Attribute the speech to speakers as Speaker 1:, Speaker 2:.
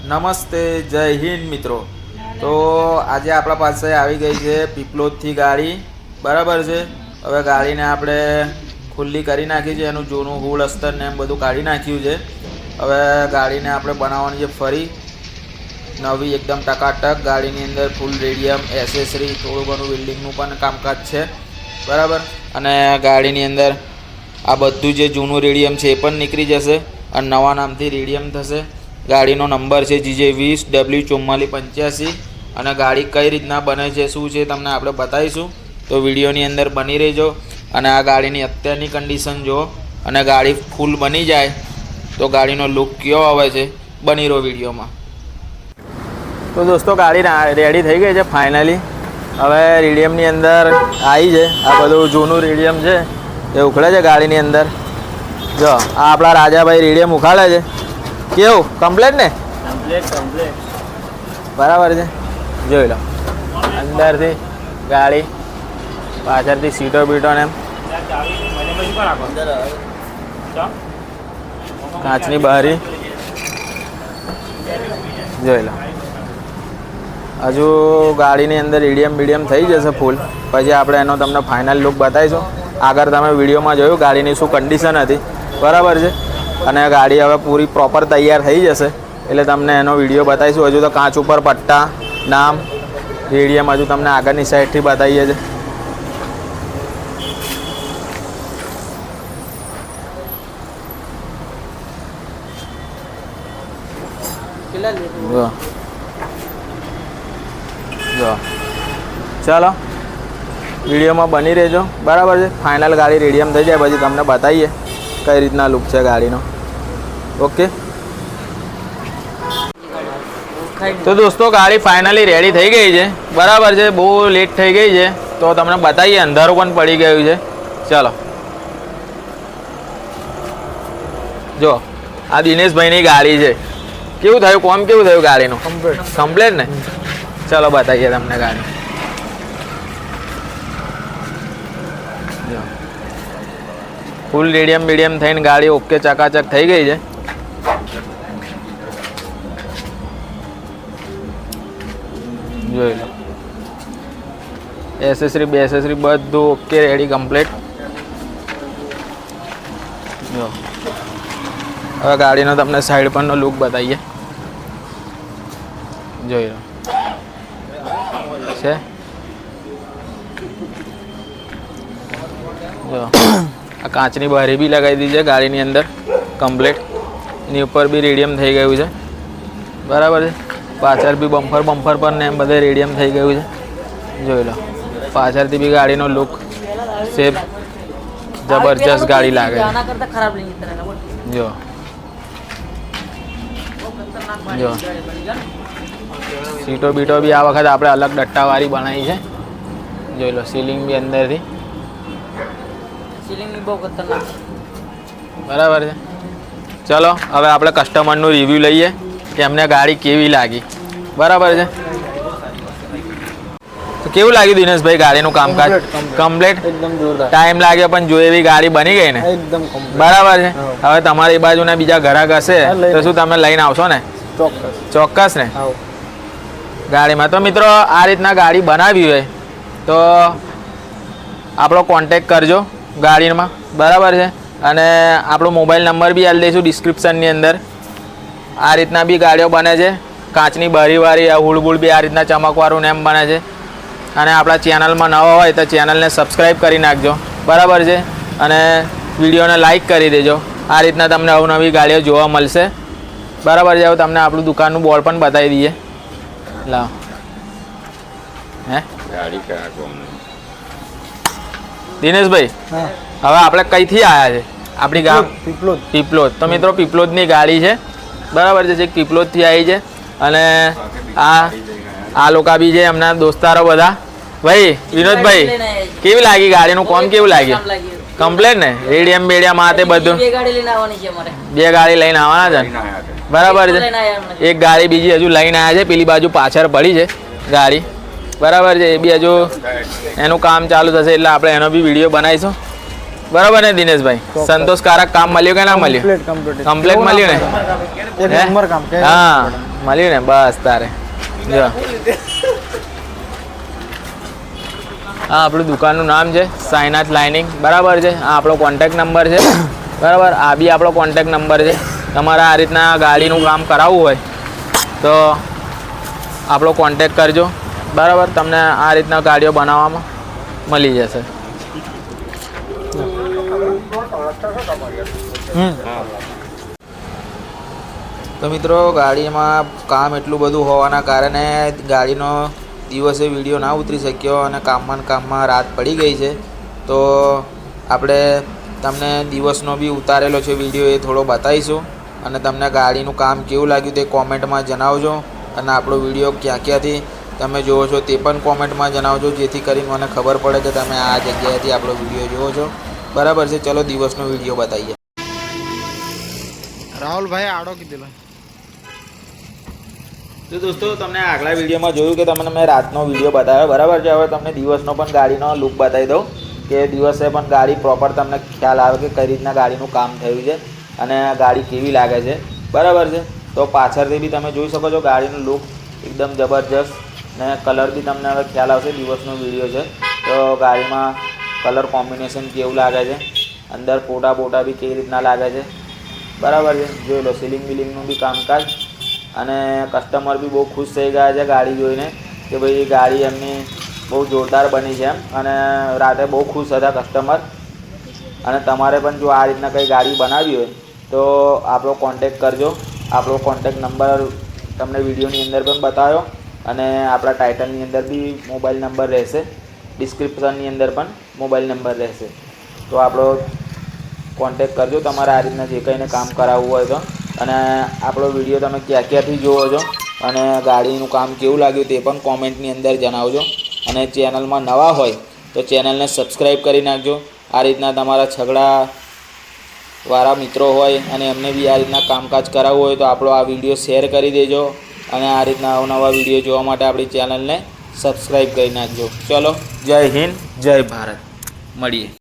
Speaker 1: નમસ્તે, જય હિન્દ મિત્રો. તો આજે આપણા પાસે આવી ગઈ છે પીપલોદથી ગાડી, બરાબર છે. હવે ગાડીને આપણે ખુલ્લી કરી નાખી છે, એનું જૂનું હુડ અસ્તર ને એમ બધું કાઢી નાખ્યું છે. હવે ગાડીને આપણે બનાવવાની છે ફરી નવી, એકદમ ટકાટક. ગાડીની અંદર ફૂલ રેડિયમ, એસેસરી, થોડું ઘણું વેલ્ડિંગનું પણ કામકાજ છે, બરાબર. અને ગાડીની અંદર આ બધું જે જૂનું રેડિયમ છે એ પણ નીકળી જશે અને નવા નામથી રેડિયમ થશે. ગાડીનો નંબર છે GJ20W4485 અને ગાડી કઈ રીતના બને છે, શું છે, તમને આપણે બતાવીશું. તો વિડીયોની અંદર બની રહેજો. અને આ ગાડીની અત્યારની કન્ડિશન જુઓ અને ગાડી ફૂલ બની જાય તો ગાડીનો લુક કેવો આવે છે, બની રહો વિડીયોમાં. તો દોસ્તો ગાડી રેડી થઈ ગઈ છે ફાઇનલી. હવે રેડિયમની અંદર આવી છે, આ બધું જૂનું રેડિયમ છે એ ઉખડે છે ગાડીની અંદર. જો આ આપણા રાજાભાઈ રેડિયમ ઉખાડે છે. કેવું કમ્પ્લેટ ને? કમ્પ્લેટ બરાબર છે. જોઈ લો અંદરથી ગાડી, પાછળથી સીટો બીટો ને એમ કાચની બારી જોઈ લો. હજુ ગાડીની અંદર રેડિયમ બીડિયમ થઈ જશે ફૂલ, પછી આપણે એનો તમને ફાઇનલ લુક બતાવીશું. આગળ તમે વિડીયોમાં જોયું ગાડીની શું કન્ડિશન હતી, બરાબર છે. અને ગાડી હવે પૂરી પ્રોપર તૈયાર થઈ જશે એટલે તમને એનો વિડીયો બતાવીશું. હજુ તો કાચ ઉપર પટ્ટા, નામ, રેડિયમ હજુ તમને આગળની સાઈડથી બતાવીએ છીએ. જો ચાલો વિડીયોમાં બની રહેજો, બરાબર છે. ફાઇનલ ગાડી રેડિયમ થઈ જાય પછી તમને બતાવીએ કઈ રીતના લુક છે ગાડીનો. ઓકે. તો દોસ્તો ગાડી ફાઇનલી રેડી થઈ ગઈ છે, બરાબર છે. બહુ લેટ થઈ ગઈ છે તો તમને બતાવીએ. અંધારું પણ પડી ગયું છે. ચાલો જો આ દિનેશભાઈની ગાડી છે. કેવું થયું કોમ, કેવું થયું ગાડીનું? કમ્પ્લેટ ને? ચાલો બતાવીએ તમને ગાડી. ફૂલ રેડિયમ બીડિયમ થઈને ગાડી ઓકે ચકાચક થઈ ગઈ છે. જોઈ લો એસેસરી બેસેસરી બધું ઓકે, રેડી, કમ્પ્લીટ. જો હવે ગાડીનો તમને સાઈડ પરનો લુક બતાવીએ. જોઈ લો છે. જો આ કાચની બારી બી લગાવી દીધી છે ગાડીની અંદર કમ્પ્લીટ. એની ઉપર બી રેડિયમ થઈ ગયું છે, બરાબર છે. પાછળ બી બમ્પર પર ને એમ બધે રેડિયમ થઈ ગયું છે. જોઈ લો પાછળથી બી ગાડીનો લુક સેફ જબરજસ્ત ગાડી લાગે છે. જો જો સીટો બીટો બી આ વખત આપણે અલગ ડટ્ટાવાળી બનાવી છે. જોઈ લો સીલિંગ બી અંદરથી બરાબર છે. ચલો હવે આપણે કસ્ટમરનું રિવ્યૂ લઈએ કે એમને ગાડી કેવી લાગી, બરાબર છે. તો કેવું લાગ્યું દિનેશભાઈ ગાડીનું કામકાજ? કમ્પ્લીટ. ટાઈમ લાગ્યો પણ જો એવી ગાડી બની ગઈ ને, બરાબર છે. હવે તમારી બાજુના બીજા ગ્રાહક હશે તો શું તમે લઈને આવશો ને? ચોક્કસ ને ગાડીમાં. તો મિત્રો આ રીતના ગાડી બનાવી હોય તો આપણો કોન્ટેક કરજો ગાડીમાં, બરાબર છે. અને આપણો મોબાઈલ નંબર બી આપી દઈશું ડિસ્ક્રિપ્શનની અંદર. આ રીતના બી ગાડીઓ બને છે, કાચની બારીવાળી, આ હુડબુડ બી આ રીતના ચમકવાળું ને એમ બને છે. અને આપણા ચેનલમાં નવા હોય તો ચેનલને સબસ્ક્રાઈબ કરી નાખજો, બરાબર છે. અને વિડીયોને લાઈક કરી દેજો. આ રીતના તમને અવનવી ગાડીઓ જોવા મળશે, બરાબર છે. હવે તમને આપણું દુકાનનું બોર્ડ પણ બતાવી દઈએ. લાવ હે દિનેશભાઈ, હવે આપણે કઈથી આવ્યા છે? આપણી ગામ પીપલોદ. તો મિત્રો પીપલોદની ગાડી છે, બરાબર છે. પીપલોદથી આવી છે. અને આ લોકો બી છે એમના દોસ્તારો બધા. ભાઈ વિનોદભાઈ કેવી લાગી ગાડીનું કોમ, કેવું લાગ્યું? કમ્પ્લેટ ને? રેડિયમ બેડિયમ આ તે બધું? બે ગાડી લઈને આવવાના છે, બરાબર છે. એક ગાડી બીજી હજુ લઈને આવ્યા છે, પેલી બાજુ પાછળ પડી છે ગાડી, બરાબર છે. એ બી હજુ એનું કામ ચાલુ થશે એટલે આપણે એનો બી વિડીયો બનાવીશું, બરાબર ને દિનેશભાઈ? સંતોષકારક કામ મળ્યું કે ના મળ્યું? કમ્પ્લીટ મળ્યું ને? હા મળ્યું ને? બસ તારે જો આ આપણું દુકાનનું નામ છે સાઈનાથ લાઇનિંગ, બરાબર છે. આ આપણો કોન્ટેક નંબર છે, બરાબર. આ બી આપણો કોન્ટેક નંબર છે. તમારે આ રીતના ગાડીનું કામ કરાવવું હોય તો આપણો કોન્ટેક કરજો, બરાબર. તમને આ રીતના ગાડીઓ બનાવવામાં મળી જશે. તો મિત્રો ગાડીમાં કામ એટલું બધું હોવાના કારણે ગાડીનો દિવસે વિડીયો ના ઉતરી શક્યો અને કામમાં રાત પડી ગઈ છે. તો આપણે તમને દિવસનો બી ઉતારેલો છે વિડીયો, એ થોડો બતાવીશું અને તમને ગાડીનું કામ કેવું લાગ્યું તે કોમેન્ટમાં જણાવજો. અને આપણો વિડીયો ક્યાં ક્યાંથી તમે જુઓ છો તે પણ કોમેન્ટમાં જણાવજો, જેથી કરીને મને ખબર પડે કે તમે આ જગ્યાએથી આપણો વિડીયો જુઓ છો, બરાબર છે. ચલો દિવસનો વિડીયો બતાવીએ. રાહુલભાઈ આડો કીધેલો. તો દોસ્તો તમને આગલા વિડીયોમાં જોયું કે તમને મેં રાતનો વિડીયો બતાવ્યો, બરાબર છે. હવે તમને દિવસનો પણ ગાડીનો લુક બતાવી દઉં કે દિવસે પણ ગાડી પ્રોપર તમને ખ્યાલ આવે કે કઈ રીતના ગાડીનું કામ થયું છે અને ગાડી કેવી લાગે છે, બરાબર છે. તો પાછળથી બી તમે જોઈ શકો છો ગાડીનું લુક એકદમ જબરજસ્ત ને કલર બી તમને હવે ખ્યાલ આવશે. દિવસનો વિડીયો છે તો ગાડીમાં કલર કોમ્બિનેશન કેવું લાગે છે, અંદર ફોટા બી કેવી રીતના લાગે છે, બરાબર છે. જોઈ લો સીલિંગ બિલિંગનું બી કામકાજ. અને કસ્ટમર બી બહુ ખુશ થઈ ગયા છે ગાડી જોઈને કે ભાઈ ગાડી એમની બહુ જોરદાર બની છે એમ. અને રાતે બહુ ખુશ હતા કસ્ટમર. અને તમારે પણ જો આ રીતના કંઈ ગાડી બનાવી હોય તો આપણો કોન્ટેક કરજો. આપણો કોન્ટેક નંબર તમને વિડીયોની અંદર પણ બતાવ્યો અને આપણા ટાઇટલની અંદર બી મોબાઈલ નંબર રહેશે, ડિસ્ક્રિપ્શનની અંદર પણ મોબાઈલ નંબર રહેશે. તો આપણો કોન્ટેક કરજો તમારે આ રીતના જે કંઈને કામ કરાવવું હોય તો. અને આપણો વિડીયો તમે ક્યાંથી જુઓ છો અને ગાડીનું કામ કેવું લાગ્યું તે પણ કોમેન્ટની અંદર જણાવજો. અને ચેનલમાં નવા હોય તો ચેનલને સબસ્ક્રાઈબ કરી નાખજો. આ રીતના તમારા છગડાવાળા મિત્રો હોય અને એમને બી આ રીતના કામકાજ કરાવવું હોય તો આપણો આ વિડીયો શેર કરી દેજો. અને આ રીતના અવનવા વિડીયો જોવા માટે આપણી ચેનલને સબસ્ક્રાઈબ કરી નાખજો. ચલો, જય હિન્દ, જય ભારત, મળીએ.